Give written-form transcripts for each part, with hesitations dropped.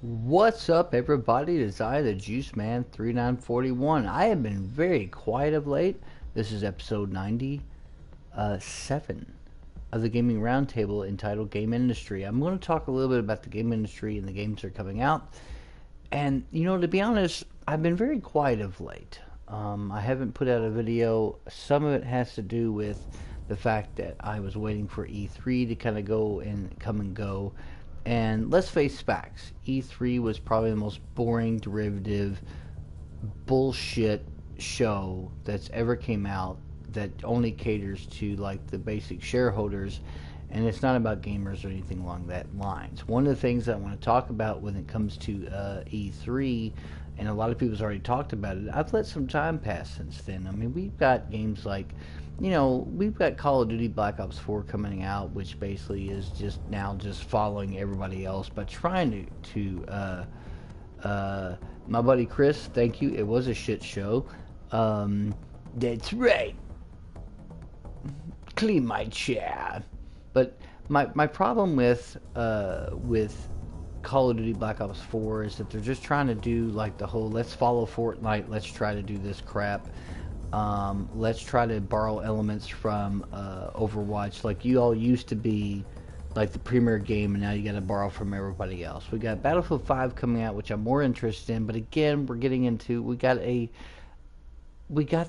What's up, everybody? It is I, the Juice Man 3941. I have been very quiet of late. This is episode 97 of the Gaming Roundtable entitled Game Industry. I'm going to talk a little bit about the game industry and the games that are coming out. And, to be honest, I've been very quiet of late. I haven't put out a video. Some of it has to do with the fact that I was waiting for E3 to kind of go and come and go. And let's face facts, E3 was probably the most boring, derivative, bullshit show that's ever came out that only caters to like the basic shareholders, and it's not about gamers or anything along that lines. One of the things that I want to talk about when it comes to E3, and a lot of people's already talked about it, I've let some time pass since then. I mean, we've got games like, we've got Call of Duty Black Ops 4 coming out, which basically is just following everybody else, but trying my buddy Chris, thank you. It was a shit show. That's right. Clean my chair. But my problem with Call of Duty Black Ops 4 is that they're just trying to do like the whole let's follow Fortnite, let's try to do this crap. Let's try to borrow elements from Overwatch. Like you all used to be like the premier game, and now you got to borrow from everybody else. We got Battlefield 5 coming out, which I'm more interested in. But again, we're getting into we got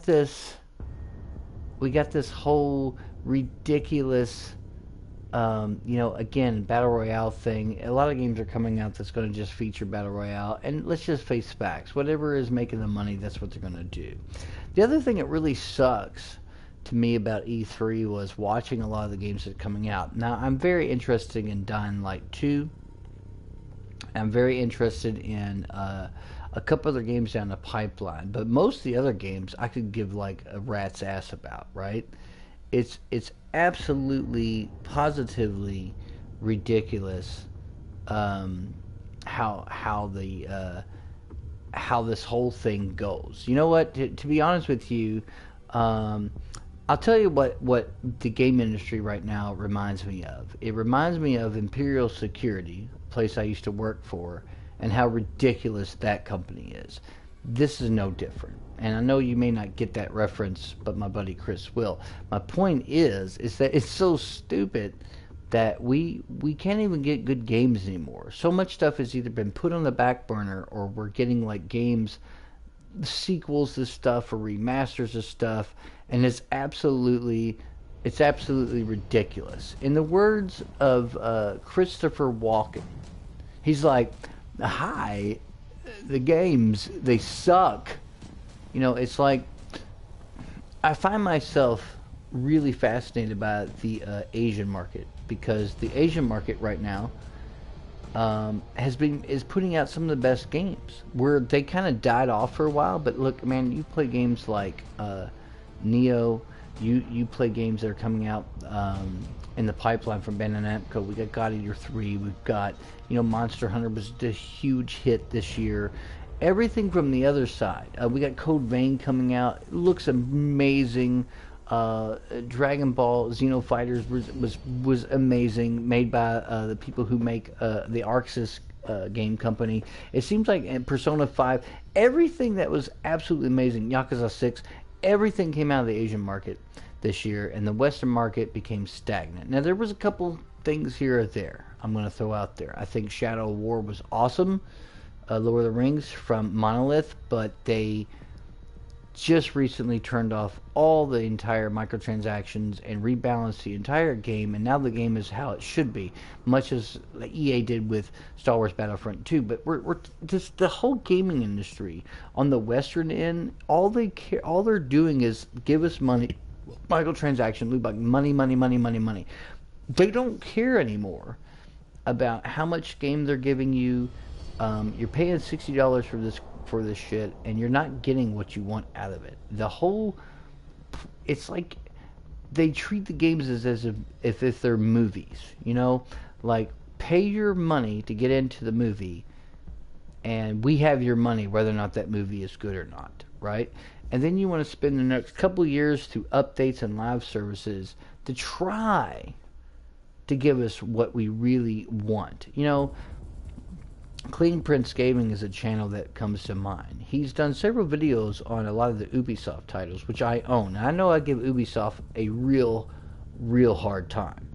this whole ridiculous again, battle royale thing. A lot of games are coming out that's going to just feature battle royale, and let's just face facts. Whatever is making the money, that's what they're going to do. The other thing that really sucks to me about E3 was watching a lot of the games that are coming out. Now, I'm very interested in Dying Light 2. I'm very interested in a couple other games down the pipeline, but most of the other games I could give like a rat's ass about, right? It's absolutely positively ridiculous, how this whole thing goes. You know what? To be honest with you, I'll tell you what the game industry right now reminds me of. It reminds me of Imperial Security, a place I used to work for, and how ridiculous that company is. This is no different. And I know you may not get that reference, but my buddy Chris will. My point is that it's so stupid that we can't even get good games anymore. So much stuff has either been put on the back burner, or we're getting like games, sequels to stuff or remasters of stuff, and it's absolutely ridiculous. In the words of Christopher Walken, he's like, "Hi, the games, they suck." It's like I find myself really fascinated by the Asian market, because the Asian market right now is putting out some of the best games. Where they kind of died off for a while, but look, man, you play games like Neo, you play games that are coming out in the pipeline from Bandai Namco. We got God Eater 3. We've got Monster Hunter was a huge hit this year. Everything from the other side. We got Code Vein coming out. It looks amazing. Dragon Ball Xenofighters was amazing, made by the people who make the Arxis game company. It seems like in Persona 5, everything that was absolutely amazing, Yakuza 6, everything came out of the Asian market this year, and the Western market became stagnant. Now, there was a couple things here or there I'm going to throw out there. I think Shadow of War was awesome. Lord of the Rings from Monolith, but they just recently turned off all the entire microtransactions and rebalanced the entire game, and now the game is how it should be, much as EA did with Star Wars Battlefront 2. But we're just the whole gaming industry on the Western end. All they're doing is give us money, microtransaction, loot box, money, money, money, money, money. They don't care anymore about how much game they're giving you. You're paying $60 for this shit, and you're not getting what you want out of it. It's like they treat the games as if they're movies. Like, pay your money to get into the movie, and we have your money whether or not that movie is good or not, right? And then you want to spend the next couple of years through updates and live services to try to give us what we really want. Clean Prince Gaming is a channel that comes to mind. He's done several videos on a lot of the Ubisoft titles, which I own. I know I give Ubisoft a real hard time,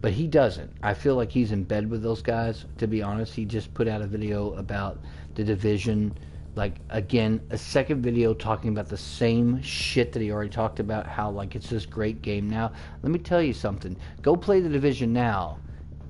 but he doesn't. I feel like he's in bed with those guys, to be honest. He just put out a video about The Division. Like, again, a second video talking about the same shit that he already talked about, how, like, it's this great game now. Let me tell you something. Go play The Division now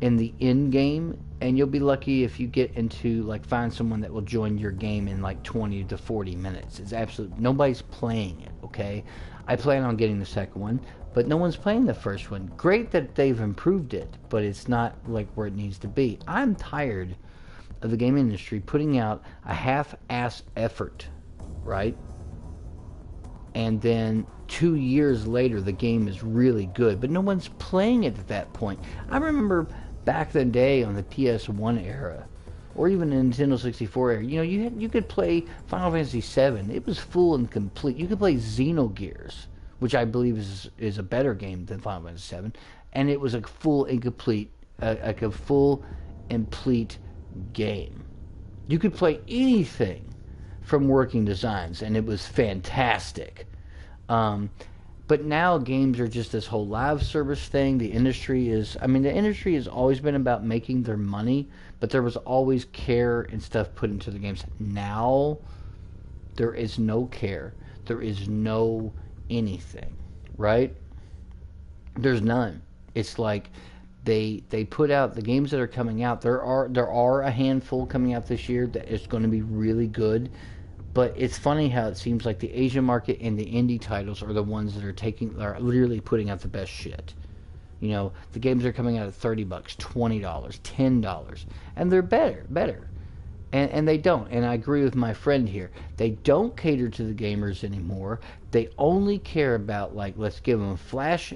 in the end game, and you'll be lucky if you get into, like, find someone that will join your game in, like, 20 to 40 minutes. It's absolutely, nobody's playing it, okay? I plan on getting the second one, but no one's playing the first one. Great that they've improved it, but it's not, like, where it needs to be. I'm tired of the game industry putting out a half-ass effort, right? And then 2 years later, the game is really good, but no one's playing it at that point. I remember back in the day on the PS1 era, or even the Nintendo 64 era, you know, you could play Final Fantasy VII. It was full and complete. You could play Xenogears, which I believe is a better game than Final Fantasy VII, and it was a full and complete, like a full and complete game. You could play anything from Working Designs, and it was fantastic. But now games are just this whole live service thing. The industry has always been about making their money, but there was always care and stuff put into the games. Now, there is no care. There is no anything, right? There's none. It's like they put out the games that are coming out. There are a handful coming out this year that is going to be really good. But it's funny how it seems like the Asian market and the indie titles are the ones that are literally putting out the best shit. You know, the games are coming out at $30, $20, $10, and they're better. And they don't. And I agree with my friend here. They don't cater to the gamers anymore. They only care about, like, let's give them flash,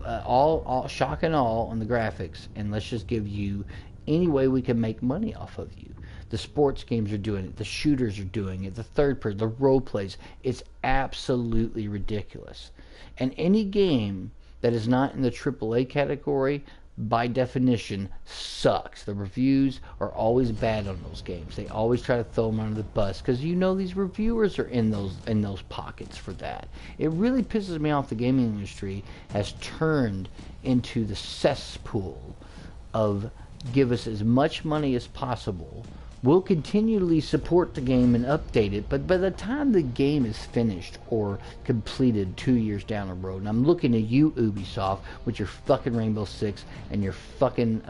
all shock and awe on the graphics, and let's just give you any way we can make money off of you. The sports games are doing it. The shooters are doing it. The third person, the role plays. It's absolutely ridiculous. And any game that is not in the AAA category, by definition, sucks. The reviews are always bad on those games. They always try to throw them under the bus because you know these reviewers are in those pockets for that. It really pisses me off. The gaming industry has turned into the cesspool of give us as much money as possible. We'll continually support the game and update it, but by the time the game is finished or completed 2 years down the road, and I'm looking at you, Ubisoft, with your fucking Rainbow Six and your fucking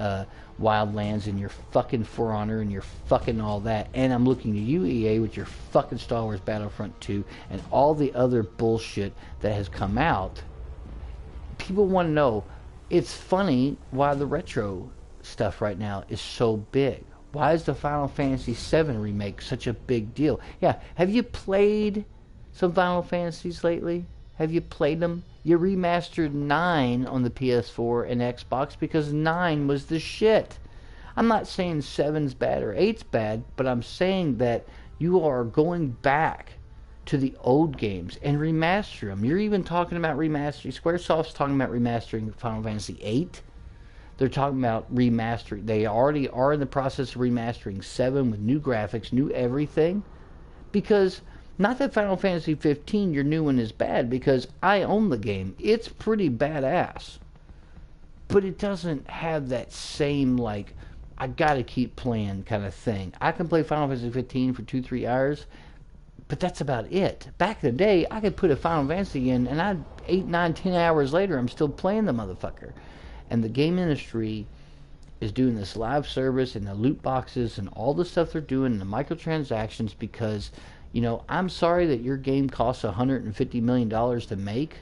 Wildlands and your fucking For Honor and your fucking all that, and I'm looking at you, EA, with your fucking Star Wars Battlefront 2 and all the other bullshit that has come out. People want to know, it's funny why the retro stuff right now is so big. Why is the Final Fantasy VII remake such a big deal? Yeah, have you played some Final Fantasies lately? Have you played them? You remastered 9 on the PS4 and Xbox because 9 was the shit. I'm not saying 7's bad or 8's bad, but I'm saying that you are going back to the old games and remaster them. You're even talking about remastering. Squaresoft's talking about remastering Final Fantasy VIII. They're talking about remastering. They already are in the process of remastering 7 with new graphics, new everything. Because, not that Final Fantasy 15, your new one, is bad, because I own the game. It's pretty badass. But it doesn't have that same, like, I gotta keep playing kind of thing. I can play Final Fantasy 15 for 2-3 hours, but that's about it. Back in the day, I could put a Final Fantasy in, and 8, 9, 10 hours later, I'm still playing the motherfucker. And the game industry is doing this live service and the loot boxes and all the stuff they're doing and the microtransactions because, you know, I'm sorry that your game costs $150 million to make,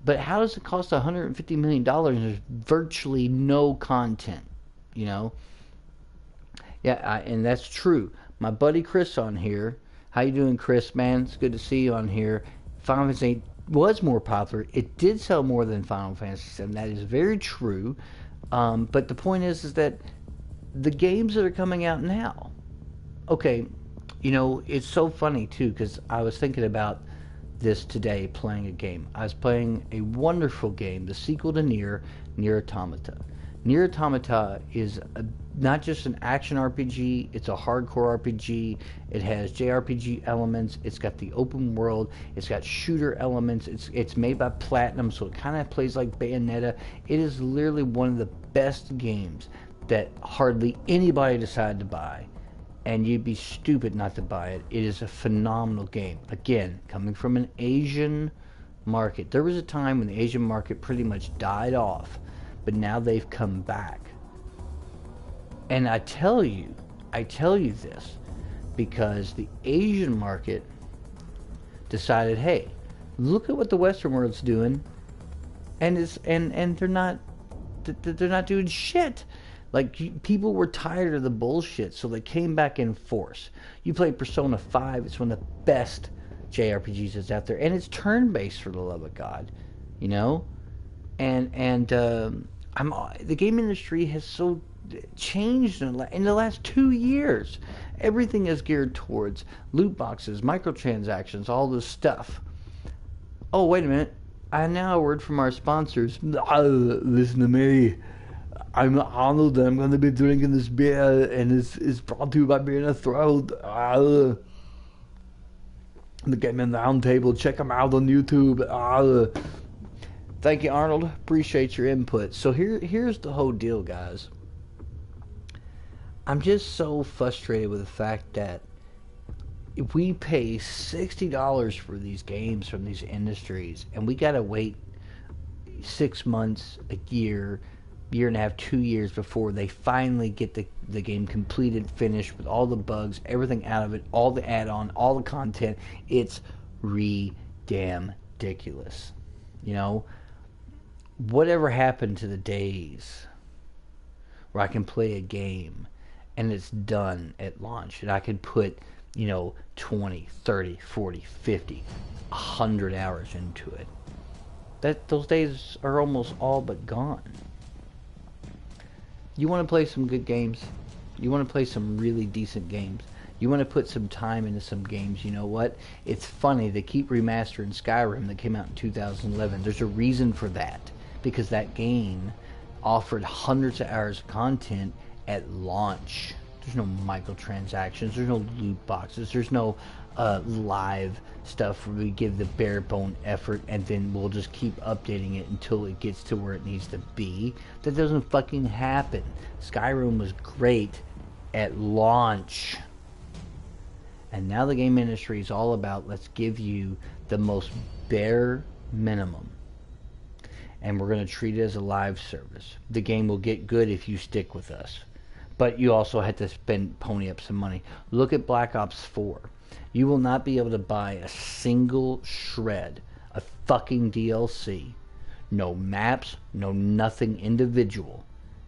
but how does it cost $150 million and there's virtually no content, you know? Yeah, and that's true. My buddy Chris on here, how you doing, Chris, man? It's good to see you on here. Final Fantasy was more popular. It did sell more than Final Fantasy VII. That is very true. But the point is that the games that are coming out now, okay, you know, it's so funny too because I was thinking about this today playing a game. I was playing a wonderful game, the sequel to Nier Automata. Nier Automata is not just an action RPG, it's a hardcore RPG. It has JRPG elements. It's got the open world. It's got shooter elements. It's made by Platinum, so it kind of plays like Bayonetta. It is literally one of the best games that hardly anybody decided to buy, and you'd be stupid not to buy it. It is a phenomenal game. Again, coming from an Asian market. There was a time when the Asian market pretty much died off, but now they've come back. And I tell you this because the Asian market decided, hey, look at what the Western world's doing, and they're not doing shit. Like, people were tired of the bullshit, so they came back in force. You play Persona 5, it's one of the best JRPGs that's out there, and it's turn-based, for the love of God, you know. And the game industry has so changed in the last 2 years. Everything is geared towards loot boxes, microtransactions, all this stuff. Oh, wait a minute. I now a word from our sponsors. Listen to me. I'm Arnold, and I'm going to be drinking this beer, and it's brought to you by Beer in a Throat. The Gaming Roundtable. Check them out on YouTube. Thank you, Arnold. Appreciate your input. So here's the whole deal, guys. I'm just so frustrated with the fact that if we pay $60 for these games from these industries, and we gotta wait 6 months, a year and a half, 2 years before they finally get the game completed, finished with all the bugs, everything out of it, all the add-on, all the content, it's damn ridiculous. You know, whatever happened to the days where I can play a game and it's done at launch, and I could put, 20, 30, 40, 50, 100 hours into it. Those days are almost all but gone. You want to play some good games? You want to play some really decent games? You want to put some time into some games? You know what? It's funny, they keep remastering Skyrim that came out in 2011. There's a reason for that. Because that game offered hundreds of hours of content at launch. There's no microtransactions, there's no loot boxes, there's no live stuff where we give the bare bone effort and then we'll just keep updating it until it gets to where it needs to be. That doesn't fucking happen. Skyrim was great at launch. And now the game industry is all about, let's give you the most bare minimum. And we're going to treat it as a live service. The game will get good if you stick with us. But you also have to pony up some money. Look at Black Ops 4. You will not be able to buy a single shred of fucking DLC. No maps, no nothing individual.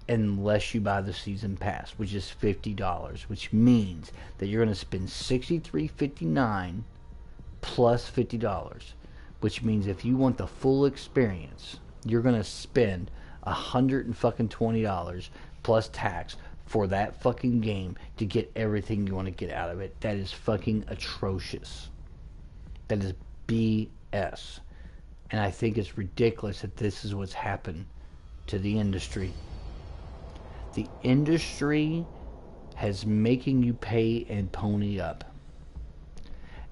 Unless you buy the season pass, which is $50. Which means that you're going to spend $63.59 plus $50. Which means if you want the full experience, you're going to spend $120 plus tax for that fucking game to get everything you want to get out of it. That is fucking atrocious. That is BS. And I think it's ridiculous that this is what's happened to the industry. The industry has making you pay and pony up.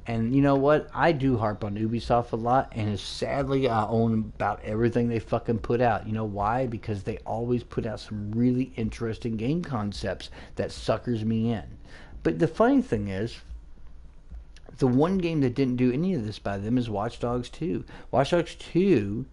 And you know what? I do harp on Ubisoft a lot, and sadly I own about everything they fucking put out. You know why? Because they always put out some really interesting game concepts that suckers me in. But the funny thing is, the one game that didn't do any of this by them is Watch Dogs 2. Watch Dogs 2,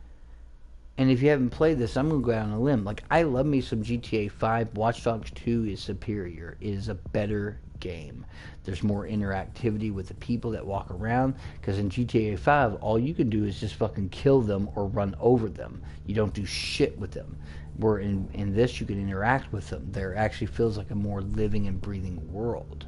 and if you haven't played this, I'm going to go out on a limb. Like, I love me some GTA 5. Watch Dogs 2 is superior. It is a better game. There's more interactivity with the people that walk around, because in GTA 5 all you can do is just fucking kill them or run over them. You don't do shit with them. Where in this you can interact with them. There actually feels like a more living and breathing world.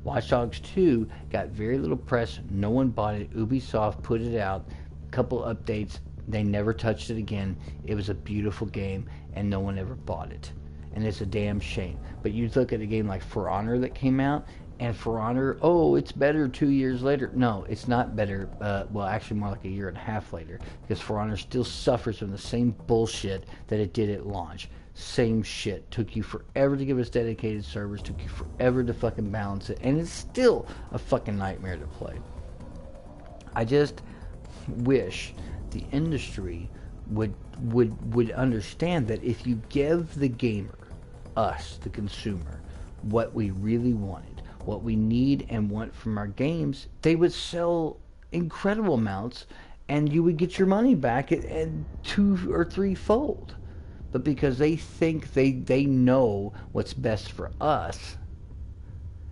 Watch Dogs 2 got very little press. No one bought it. Ubisoft put it out, a couple updates, they never touched it again. It was a beautiful game and no one ever bought it. And it's a damn shame. But you look at a game like For Honor that came out, and For Honor, oh, it's better 2 years later. No, it's not better. Well, actually more like a year and a half later, because For Honor still suffers from the same bullshit that it did at launch. same shit. Took you forever to give us dedicated servers, took you forever to fucking balance it, and it's still a fucking nightmare to play. I just wish the industry would understand that if you give the gamer, us, the consumer, what we really wanted, what we need and want from our games, they would sell incredible amounts and you would get your money back at 2 or 3-fold. But because they think they know what's best for us,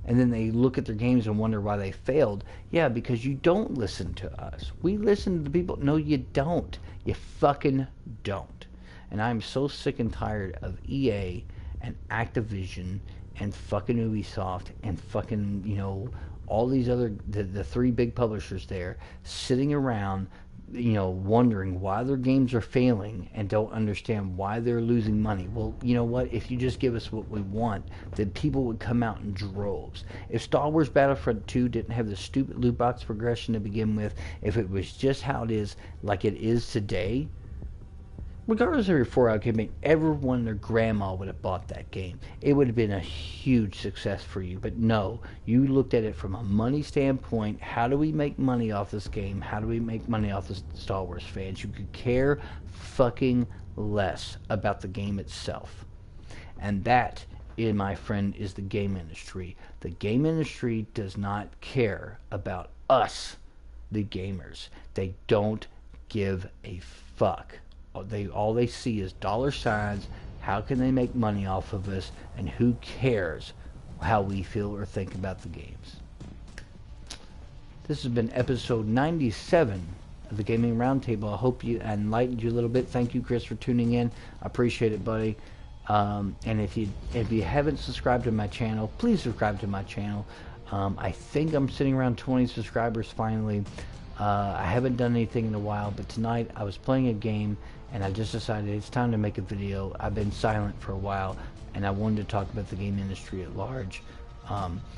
and then they look at their games and wonder why they failed. Yeah, because you don't listen to us. We listen to the people. No, you don't. You fucking don't. And I'm so sick and tired of EA and Activision and fucking Ubisoft and fucking, you know, all these other, the 3 big publishers there sitting around, you know, wondering why their games are failing and don't understand why they're losing money. Well, you know what? If you just give us what we want, then people would come out in droves. If Star Wars Battlefront 2 didn't have the stupid loot box progression to begin with, if it was just how it is, like it is today, regardless of your 4-hour campaign, everyone and their grandma would have bought that game. It would have been a huge success for you. But no, you looked at it from a money standpoint. How do we make money off this game? How do we make money off the Star Wars fans? You could care fucking less about the game itself. And that, my friend, is the game industry. The game industry does not care about us, the gamers. They don't give a fuck. All they see is dollar signs. How can they make money off of us? And who cares how we feel or think about the games? This has been episode 97 of the Gaming Roundtable. I hope you enlightened you a little bit. Thank you, Chris, for tuning in. I appreciate it, buddy. And if you haven't subscribed to my channel, please subscribe to my channel. I think I'm sitting around 20 subscribers finally. I haven't done anything in a while, but tonight I was playing a game and I just decided it's time to make a video. I've been silent for a while and I wanted to talk about the game industry at large.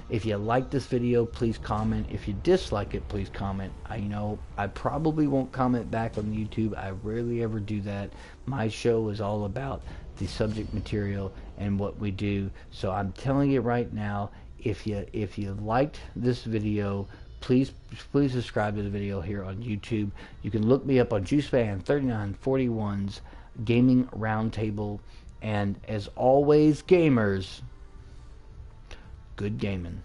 If you like this video, please comment. If you dislike it, please comment. I probably won't comment back on YouTube. I rarely ever do that. My show is all about the subject material and what we do. So I'm telling you right now, if you liked this video, please subscribe to the video here on YouTube. You can look me up on JuiceFan3941's Gaming Roundtable. And as always, gamers, good gaming.